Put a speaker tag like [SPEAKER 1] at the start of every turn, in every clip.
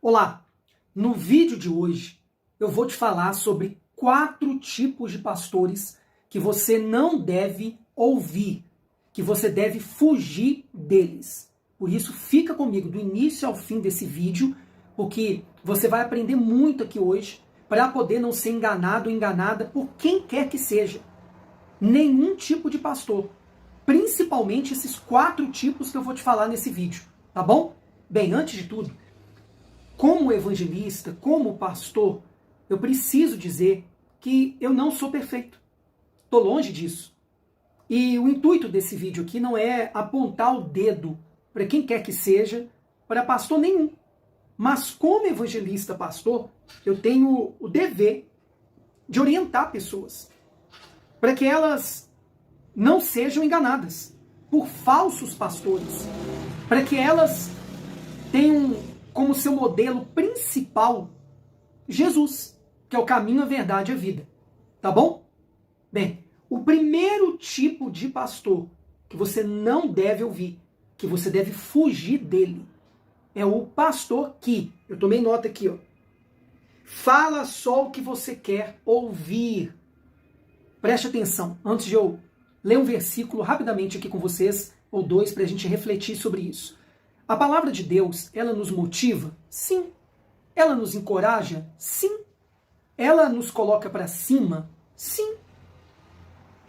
[SPEAKER 1] Olá! No vídeo de hoje eu vou te falar sobre 4 tipos de pastores que você não deve ouvir, que você deve fugir deles. Por isso fica comigo do início ao fim desse vídeo, porque você vai aprender muito aqui hoje para poder não ser enganado ou enganada por quem quer que seja. Nenhum tipo de pastor. Principalmente esses 4 tipos que eu vou te falar nesse vídeo, tá bom? Bem, antes de tudo, como evangelista, como pastor, eu preciso dizer que eu não sou perfeito. Estou longe disso. E o intuito desse vídeo aqui não é apontar o dedo para quem quer que seja, para pastor nenhum. Mas como evangelista pastor, eu tenho o dever de orientar pessoas para que elas não sejam enganadas por falsos pastores, para que elas tenham como seu modelo principal Jesus, que é o caminho, a verdade e a vida. Tá bom? Bem, o primeiro tipo de pastor que você não deve ouvir, que você deve fugir dele, é o pastor que, eu tomei nota aqui, ó, fala só o que você quer ouvir. Preste atenção, antes de eu ler um versículo rapidamente aqui com vocês, ou 2, para a gente refletir sobre isso. A palavra de Deus, ela nos motiva? Sim. Ela nos encoraja? Sim. Ela nos coloca para cima? Sim.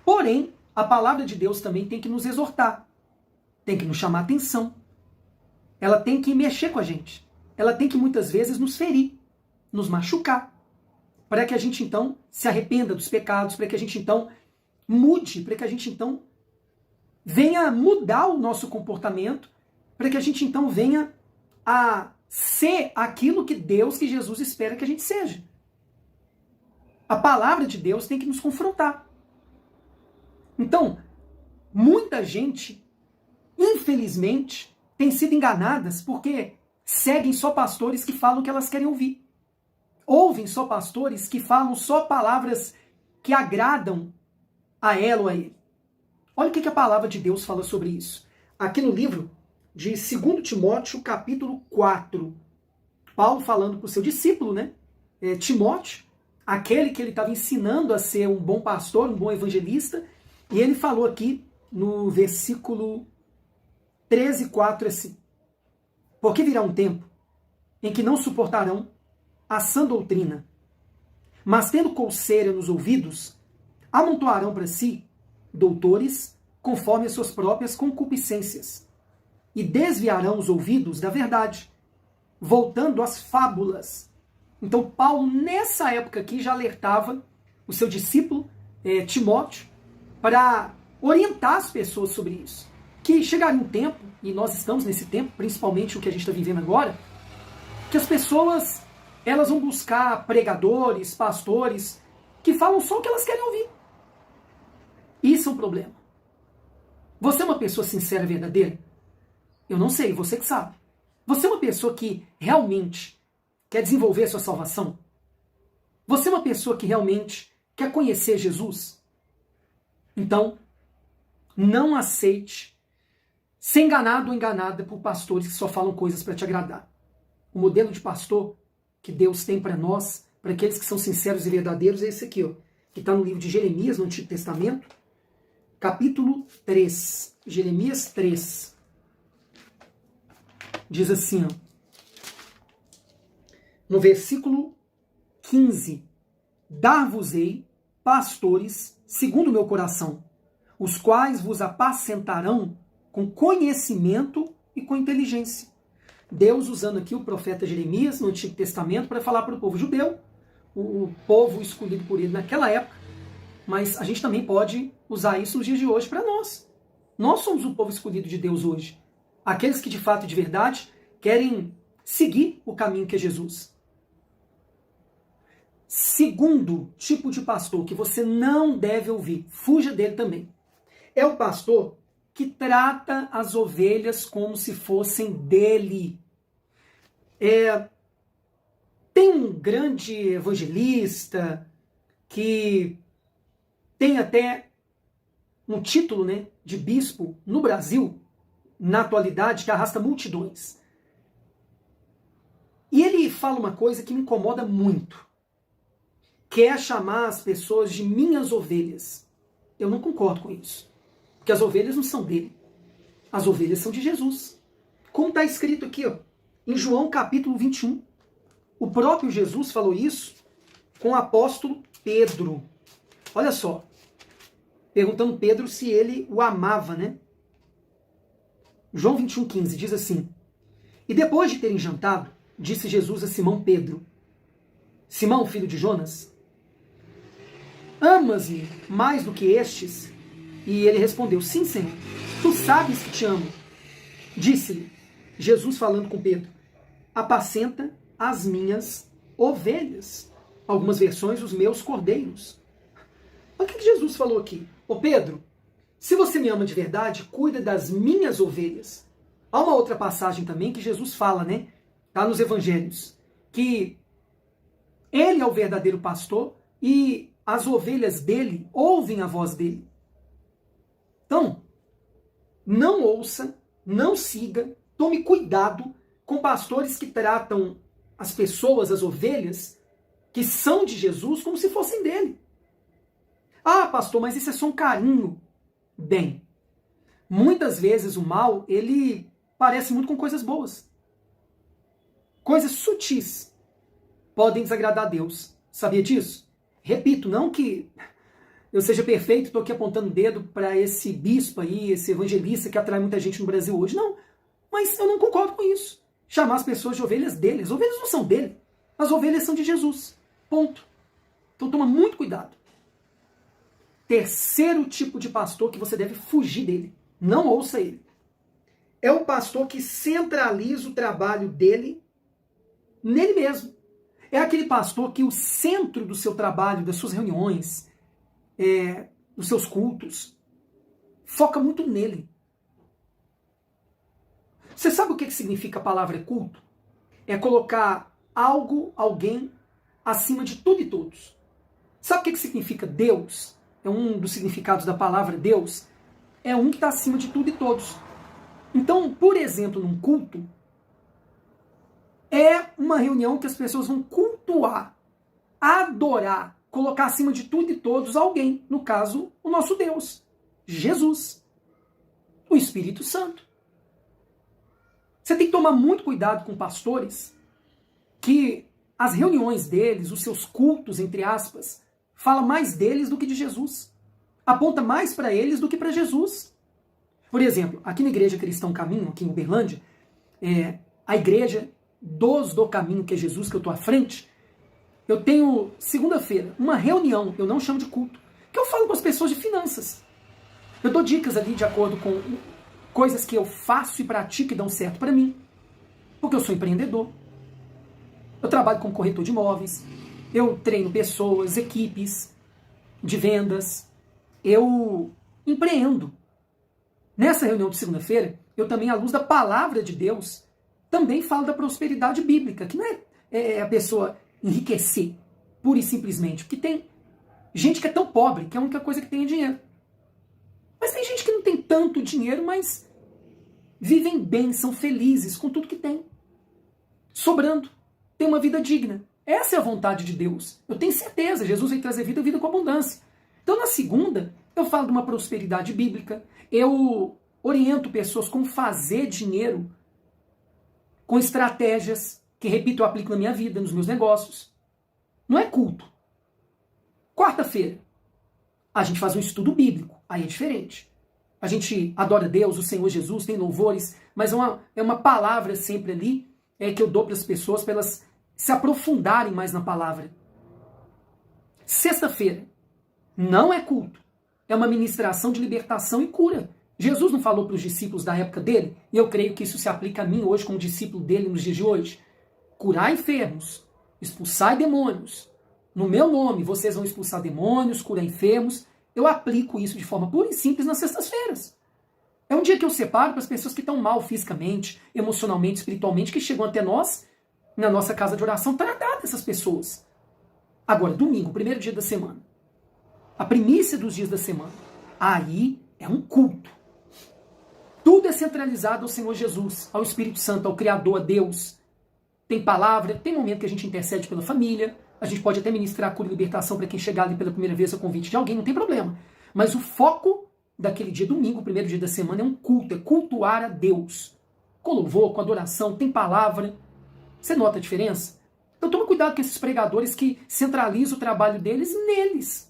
[SPEAKER 1] Porém, a palavra de Deus também tem que nos exortar, tem que nos chamar a atenção. Ela tem que mexer com a gente. Ela tem que muitas vezes nos ferir, nos machucar, para que a gente então se arrependa dos pecados, para que a gente então mude, para que a gente então venha mudar o nosso comportamento, para que a gente então venha a ser aquilo que Deus, que Jesus espera que a gente seja. A palavra de Deus tem que nos confrontar. Então, muita gente, infelizmente, tem sido enganadas porque seguem só pastores que falam o que elas querem ouvir. Ouvem só pastores que falam só palavras que agradam a ela ou a ele. Olha o que a palavra de Deus fala sobre isso. Aqui no livro de 2 Timóteo, capítulo 4. Paulo falando para o seu discípulo, Timóteo, aquele que ele estava ensinando a ser um bom pastor, um bom evangelista, e ele falou aqui no versículo 13, 4 assim: porque virá um tempo em que não suportarão a sã doutrina, mas tendo coceira nos ouvidos, amontoarão para si doutores conforme as suas próprias concupiscências, e desviarão os ouvidos da verdade, voltando às fábulas. Então Paulo, nessa época aqui, já alertava o seu discípulo, Timóteo, para orientar as pessoas sobre isso. Que chegaria um tempo, e nós estamos nesse tempo, principalmente o que a gente está vivendo agora, que as pessoas elas vão buscar pregadores, pastores, que falam só o que elas querem ouvir. Isso é um problema. Você é uma pessoa sincera e verdadeira? Eu não sei, você que sabe. Você é uma pessoa que realmente quer desenvolver a sua salvação? Você é uma pessoa que realmente quer conhecer Jesus? Então, não aceite ser enganado ou enganada por pastores que só falam coisas para te agradar. O modelo de pastor que Deus tem para nós, para aqueles que são sinceros e verdadeiros, é esse aqui, ó, que está no livro de Jeremias, no Antigo Testamento, capítulo 3. Jeremias 3. Diz assim, ó, no versículo 15: dar-vos-ei pastores segundo o meu coração, os quais vos apacentarão com conhecimento e com inteligência. Deus usando aqui o profeta Jeremias no Antigo Testamento para falar para o povo judeu, o povo escolhido por ele naquela época, mas a gente também pode usar isso nos dias de hoje para nós. Nós somos o povo escolhido de Deus hoje. Aqueles que de fato e de verdade querem seguir o caminho que é Jesus. Segundo tipo de pastor que você não deve ouvir, fuja dele também, é o pastor que trata as ovelhas como se fossem dele. Tem um grande evangelista que tem até um título, de bispo no Brasil, na atualidade, que arrasta multidões. E ele fala uma coisa que me incomoda muito. Quer chamar as pessoas de minhas ovelhas. Eu não concordo com isso. Porque as ovelhas não são dele. As ovelhas são de Jesus. Como está escrito aqui, ó, em João capítulo 21. O próprio Jesus falou isso com o apóstolo Pedro. Olha só. Perguntando Pedro se ele o amava, né? João 21,15 diz assim: E depois de terem jantado, disse Jesus a Simão Pedro: Simão, filho de Jonas, amas-me mais do que estes? E ele respondeu: Sim, Senhor, tu sabes que te amo. Disse-lhe Jesus, falando com Pedro: Apacenta as minhas ovelhas. Algumas versões, os meus cordeiros. Olha o que Jesus falou aqui. Ô Pedro, se você me ama de verdade, cuida das minhas ovelhas. Há uma outra passagem também que Jesus fala, né? Tá nos evangelhos. Que ele é o verdadeiro pastor e as ovelhas dele ouvem a voz dele. Então, não ouça, não siga, tome cuidado com pastores que tratam as pessoas, as ovelhas, que são de Jesus, como se fossem dele. Ah, pastor, mas isso é só um carinho. Bem, muitas vezes o mal, ele parece muito com coisas boas. Coisas sutis podem desagradar a Deus. Sabia disso? Repito, não que eu seja perfeito, estou aqui apontando o dedo para esse bispo aí, esse evangelista que atrai muita gente no Brasil hoje. Não, mas eu não concordo com isso. Chamar as pessoas de ovelhas dele. As ovelhas não são dele. As ovelhas são de Jesus. Ponto. Então toma muito cuidado. Terceiro tipo de pastor que você deve fugir dele. Não ouça ele. É o pastor que centraliza o trabalho dele nele mesmo. É aquele pastor que o centro do seu trabalho, das suas reuniões, dos seus cultos, foca muito nele. Você sabe o que significa a palavra culto? É colocar algo, alguém, acima de tudo e todos. Sabe o que significa Deus? É um dos significados da palavra Deus. É um que está acima de tudo e todos. Então, por exemplo, num culto, é uma reunião que as pessoas vão cultuar, adorar, colocar acima de tudo e todos alguém. No caso, o nosso Deus, Jesus, o Espírito Santo. Você tem que tomar muito cuidado com pastores que as reuniões deles, os seus cultos, entre aspas, fala mais deles do que de Jesus. Aponta mais para eles do que para Jesus. Por exemplo, aqui na Igreja Cristão Caminho, aqui em Uberlândia, a igreja do Caminho, que é Jesus, que eu estou à frente, eu tenho, segunda-feira, uma reunião, eu não chamo de culto, que eu falo com as pessoas de finanças. Eu dou dicas ali de acordo com coisas que eu faço e pratico e dão certo para mim. Porque eu sou empreendedor. Eu trabalho como corretor de imóveis. Eu treino pessoas, equipes de vendas. Eu empreendo. Nessa reunião de segunda-feira, eu também, à luz da palavra de Deus, também falo da prosperidade bíblica, que não é a pessoa enriquecer, pura e simplesmente. Porque tem gente que é tão pobre que a única coisa que tem é dinheiro. Mas tem gente que não tem tanto dinheiro, mas vivem bem, são felizes com tudo que tem. Sobrando. Tem uma vida digna. Essa é a vontade de Deus. Eu tenho certeza, Jesus veio trazer vida com abundância. Então, na segunda, eu falo de uma prosperidade bíblica. Eu oriento pessoas como fazer dinheiro com estratégias que, repito, eu aplico na minha vida, nos meus negócios. Não é culto. Quarta-feira, a gente faz um estudo bíblico. Aí é diferente. A gente adora Deus, o Senhor Jesus, tem louvores, mas é uma palavra sempre ali que eu dou para as pessoas para elas se aprofundarem mais na palavra. Sexta-feira, não é culto. É uma ministração de libertação e cura. Jesus não falou para os discípulos da época dele? E eu creio que isso se aplica a mim hoje como discípulo dele nos dias de hoje. Curar enfermos, expulsar demônios. No meu nome, vocês vão expulsar demônios, curar enfermos. Eu aplico isso de forma pura e simples nas sextas-feiras. É um dia que eu separo para as pessoas que estão mal fisicamente, emocionalmente, espiritualmente, que chegam até nós, na nossa casa de oração, tratar dessas pessoas. Agora, domingo, primeiro dia da semana. A primícia dos dias da semana. Aí é um culto. Tudo é centralizado ao Senhor Jesus, ao Espírito Santo, ao Criador, a Deus. tem palavra, tem momento que a gente intercede pela família, a gente pode até ministrar cura e libertação para quem chegar ali pela primeira vez ao convite de alguém, não tem problema. Mas o foco daquele dia, domingo, o primeiro dia da semana, é um culto, é cultuar a Deus. Com louvor, com adoração, tem palavra. Você nota a diferença? Então toma cuidado com esses pregadores que centralizam o trabalho deles neles.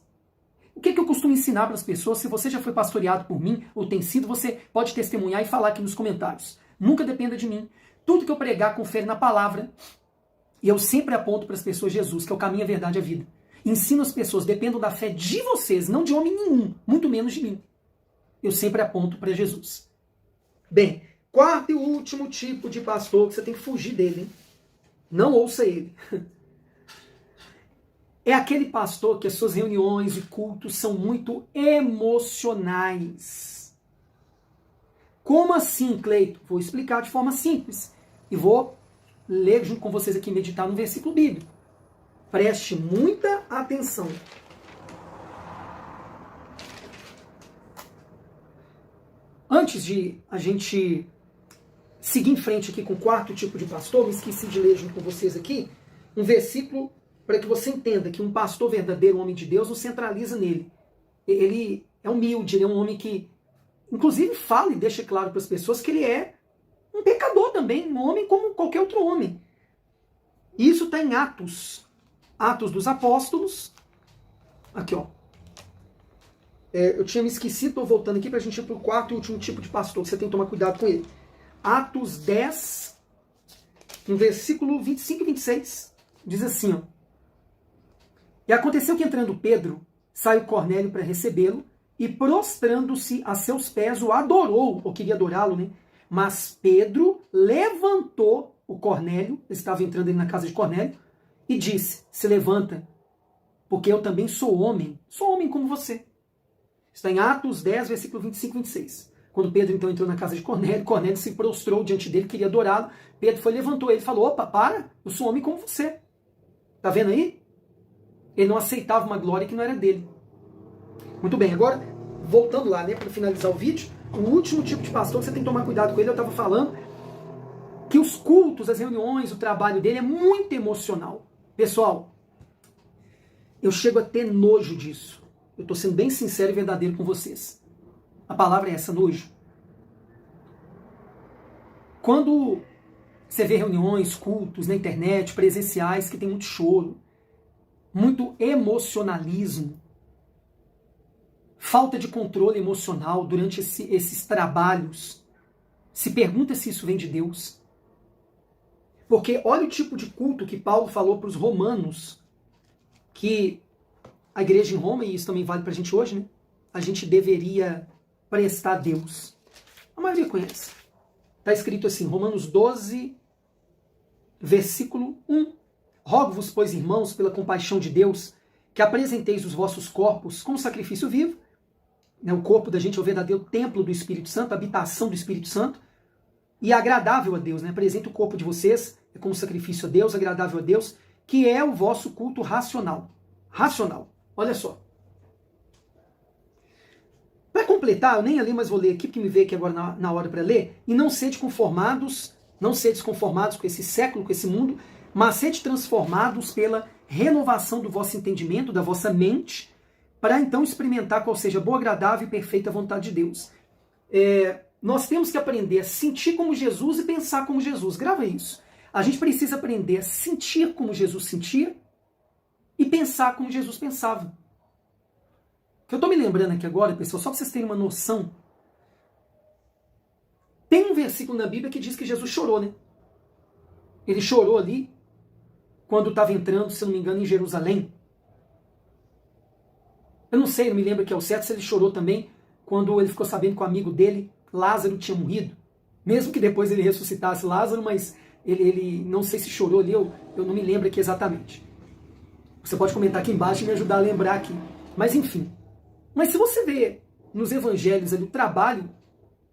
[SPEAKER 1] O que eu costumo ensinar para as pessoas? Se você já foi pastoreado por mim, ou tem sido, você pode testemunhar e falar aqui nos comentários. Nunca dependa de mim. Tudo que eu pregar, confere na palavra. E eu sempre aponto para as pessoas Jesus, que é o caminho, a verdade e a vida. Ensino as pessoas, dependam da fé de vocês, não de homem nenhum, muito menos de mim. Eu sempre aponto para Jesus. Bem, quarto e último tipo de pastor que você tem que fugir dele, hein? Não ouça ele. É aquele pastor que as suas reuniões e cultos são muito emocionais. Como assim, Cleito? Vou explicar de forma simples. E vou ler junto com vocês aqui, meditar no versículo bíblico. Preste muita atenção. Antes de a gente seguir em frente aqui com o quarto tipo de pastor, me esqueci de ler junto com vocês aqui, um versículo para que você entenda que um pastor verdadeiro, um homem de Deus, não centraliza nele. Ele é humilde, ele é um homem que, inclusive, fala e deixa claro para as pessoas que ele é um pecador também, um homem como qualquer outro homem. E isso está em Atos. Atos dos Apóstolos. Aqui, ó. Eu tinha me esquecido, estou voltando aqui para a gente ir para o quarto e último tipo de pastor, que você tem que tomar cuidado com ele. Atos 10, no versículo 25 e 26, diz assim, ó. E aconteceu que entrando Pedro, saiu Cornélio para recebê-lo, e prostrando-se a seus pés, o adorou, ou queria adorá-lo, né? Mas Pedro levantou o Cornélio, estava entrando ali na casa de Cornélio, e disse, se levanta, porque eu também sou homem como você. Está em Atos 10, versículo 25 e 26. Quando Pedro então entrou na casa de Cornélio, Cornélio se prostrou diante dele, queria adorá-lo. Pedro foi, levantou ele e falou, opa, para, eu sou homem como você. Tá vendo aí? Ele não aceitava uma glória que não era dele. Muito bem, agora, voltando lá, né, para finalizar o vídeo, o último tipo de pastor que você tem que tomar cuidado com ele, eu estava falando que os cultos, as reuniões, o trabalho dele é muito emocional. Pessoal, eu chego a ter nojo disso. Eu estou sendo bem sincero e verdadeiro com vocês. A palavra é essa, nojo. Quando você vê reuniões, cultos na internet, presenciais, que tem muito choro, muito emocionalismo, falta de controle emocional durante esses trabalhos, se pergunta se isso vem de Deus. Porque olha o tipo de culto que Paulo falou para os romanos, que a igreja em Roma, e isso também vale para a gente hoje, né? A gente deveria prestar a Deus. A maioria conhece. Está escrito assim, Romanos 12, versículo 1. Rogo-vos, pois, irmãos, pela compaixão de Deus, que apresenteis os vossos corpos como sacrifício vivo. Né? O corpo da gente é o verdadeiro templo do Espírito Santo, a habitação do Espírito Santo, e agradável a Deus. Né? Apresenta o corpo de vocês como sacrifício a Deus, agradável a Deus, que é o vosso culto racional. Racional. Olha só. Para completar, eu nem ali, mas vou ler aqui, porque me veio aqui agora na hora para ler, e não sede conformados, não sedes conformados com esse século, com esse mundo, mas sede transformados pela renovação do vosso entendimento, da vossa mente, para então experimentar qual seja a boa, agradável e perfeita vontade de Deus. Nós temos que aprender a sentir como Jesus e pensar como Jesus. Grava isso. A gente precisa aprender a sentir como Jesus sentia e pensar como Jesus pensava. Eu estou me lembrando aqui agora, pessoal, só para vocês terem uma noção, tem um versículo na Bíblia que diz que Jesus chorou, né? Ele chorou ali quando estava entrando, se não me engano, em Jerusalém. Eu não sei, não me lembro que é o certo, se ele chorou também quando ele ficou sabendo que o amigo dele, Lázaro, tinha morrido. Mesmo que depois ele ressuscitasse Lázaro, mas ele não sei se chorou ali, eu não me lembro aqui exatamente. Você pode comentar aqui embaixo e me ajudar a lembrar aqui. Mas enfim. Mas se você vê nos evangelhos ali, o trabalho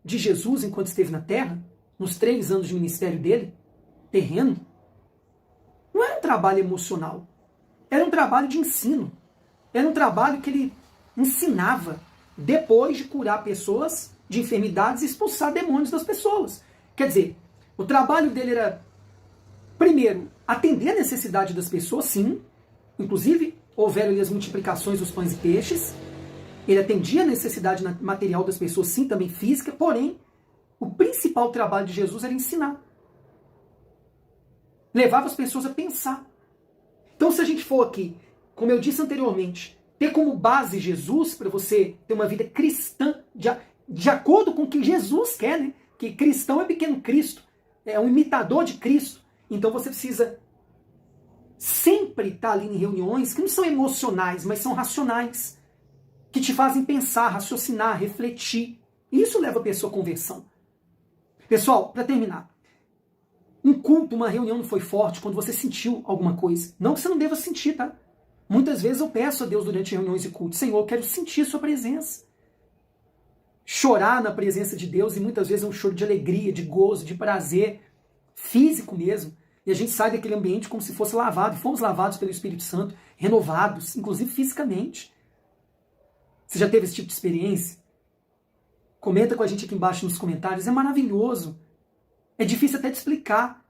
[SPEAKER 1] de Jesus enquanto esteve na Terra, nos 3 anos de ministério dele, terreno, não era um trabalho emocional. Era um trabalho de ensino. Era um trabalho que ele ensinava depois de curar pessoas de enfermidades e expulsar demônios das pessoas. Quer dizer, o trabalho dele era primeiro, atender a necessidade das pessoas, sim. Inclusive, houveram ali as multiplicações dos pães e peixes. Ele atendia a necessidade material das pessoas, sim, também física. Porém, o principal trabalho de Jesus era ensinar. Levava as pessoas a pensar. Então, se a gente for aqui, como eu disse anteriormente, ter como base Jesus para você ter uma vida cristã de acordo com o que Jesus quer, né? Que cristão é pequeno Cristo, é um imitador de Cristo. Então você precisa sempre estar ali em reuniões que não são emocionais, mas são racionais, que te fazem pensar, raciocinar, refletir. E isso leva a pessoa à conversão. Pessoal, para terminar, um culto, uma reunião não foi forte quando você sentiu alguma coisa. Não que você não deva sentir, tá? Muitas vezes eu peço a Deus durante reuniões e cultos, Senhor, eu quero sentir sua presença. Chorar na presença de Deus, e muitas vezes é um choro de alegria, de gozo, de prazer, físico mesmo. E a gente sai daquele ambiente como se fosse lavado, e fomos lavados pelo Espírito Santo, renovados, inclusive fisicamente. Você já teve esse tipo de experiência? Comenta com a gente aqui embaixo nos comentários, é maravilhoso. É difícil até de explicar,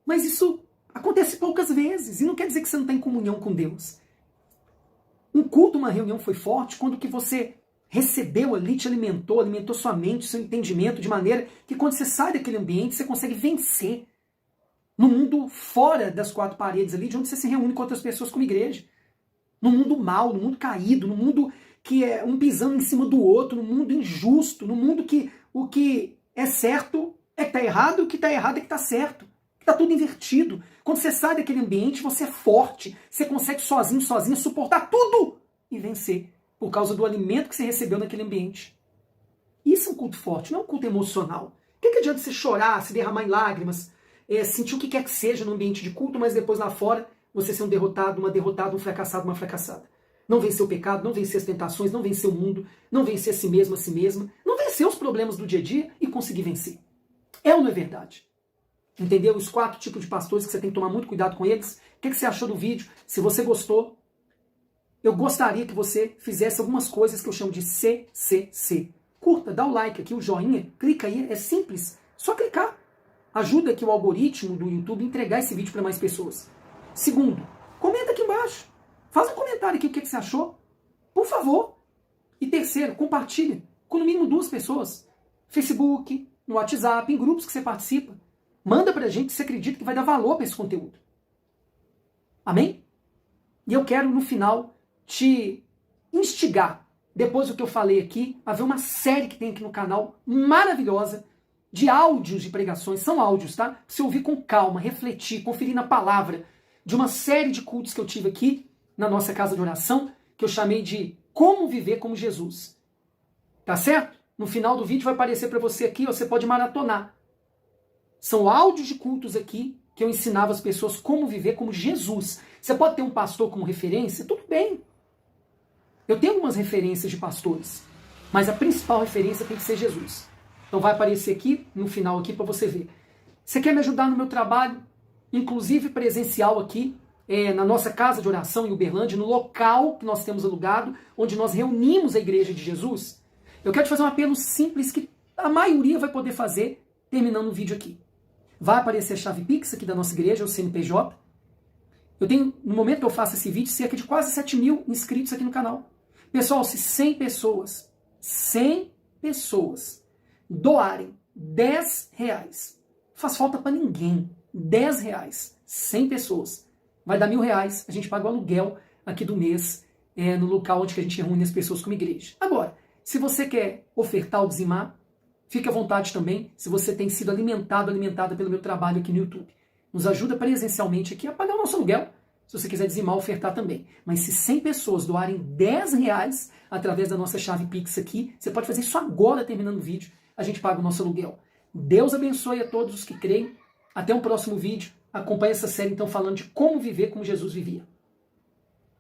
[SPEAKER 1] mas isso acontece poucas vezes, e não quer dizer que você não está em comunhão com Deus. Um culto, uma reunião foi forte quando que você recebeu ali, te alimentou, alimentou sua mente, seu entendimento, de maneira que quando você sai daquele ambiente, você consegue vencer no mundo fora das quatro paredes ali, de onde você se reúne com outras pessoas como igreja. No mundo mal, no mundo caído, no mundo que é um pisando em cima do outro, no mundo injusto, no mundo que o que é certo é que está errado, o que está errado é que está certo. Está tudo invertido. Quando você sai daquele ambiente, você é forte, você consegue sozinho, sozinha, suportar tudo e vencer, por causa do alimento que você recebeu naquele ambiente. Isso é um culto forte, não é um culto emocional. O que adianta você chorar, se derramar em lágrimas, sentir o que quer que seja no ambiente de culto, mas depois lá fora você ser um derrotado, uma derrotada, um fracassado, uma fracassada. Não vencer o pecado, não vencer as tentações, não vencer o mundo, não vencer a si mesmo, a si mesma, não vencer os problemas do dia a dia e conseguir vencer. É ou não é verdade? Entendeu? Os 4 tipos de pastores que você tem que tomar muito cuidado com eles. O que você achou do vídeo? Se você gostou, eu gostaria que você fizesse algumas coisas que eu chamo de CCC. Curta, dá o like aqui, o joinha, clica aí, é simples. Só clicar. Ajuda aqui o algoritmo do YouTube a entregar esse vídeo para mais pessoas. Segundo, comenta aqui embaixo. Faz um comentário aqui o que você achou. Por favor. E terceiro, compartilha com no mínimo 2 pessoas. Facebook, no WhatsApp, em grupos que você participa. Manda pra gente se você acredita que vai dar valor para esse conteúdo. Amém? E eu quero, no final, te instigar, depois do que eu falei aqui, a ver uma série que tem aqui no canal, maravilhosa, de áudios de pregações. São áudios, tá? Pra você ouvir com calma, refletir, conferir na palavra, de uma série de cultos que eu tive aqui na nossa casa de oração, que eu chamei de Como Viver como Jesus. Tá certo? No final do vídeo vai aparecer para você aqui, você pode maratonar. São áudios de cultos aqui que eu ensinava as pessoas como viver como Jesus. Você pode ter um pastor como referência? Tudo bem. Eu tenho algumas referências de pastores, mas a principal referência tem que ser Jesus. Então vai aparecer aqui, no final aqui, para você ver. Você quer me ajudar no meu trabalho, inclusive presencial aqui, na nossa casa de oração em Uberlândia, no local que nós temos alugado, onde nós reunimos a igreja de Jesus? Eu quero te fazer um apelo simples que a maioria vai poder fazer terminando o vídeo aqui. Vai aparecer a chave Pix aqui da nossa igreja, o CNPJ. Eu tenho, no momento que eu faço esse vídeo, cerca de quase 7.000 inscritos aqui no canal. Pessoal, se 100 pessoas doarem R$10, faz falta para ninguém. R$10, 100 pessoas. Vai dar R$1.000, a gente paga o aluguel aqui do mês, no local onde a gente reúne as pessoas como igreja. Agora, se você quer ofertar ou dizimar, fique à vontade também, se você tem sido alimentada pelo meu trabalho aqui no YouTube. Nos ajuda presencialmente aqui a pagar o nosso aluguel, se você quiser dizimar, ofertar também. Mas se 100 pessoas doarem R$10 através da nossa chave Pix aqui, você pode fazer isso agora, terminando o vídeo, a gente paga o nosso aluguel. Deus abençoe a todos os que creem. Até um próximo vídeo. Acompanhe essa série, então, falando de como viver como Jesus vivia.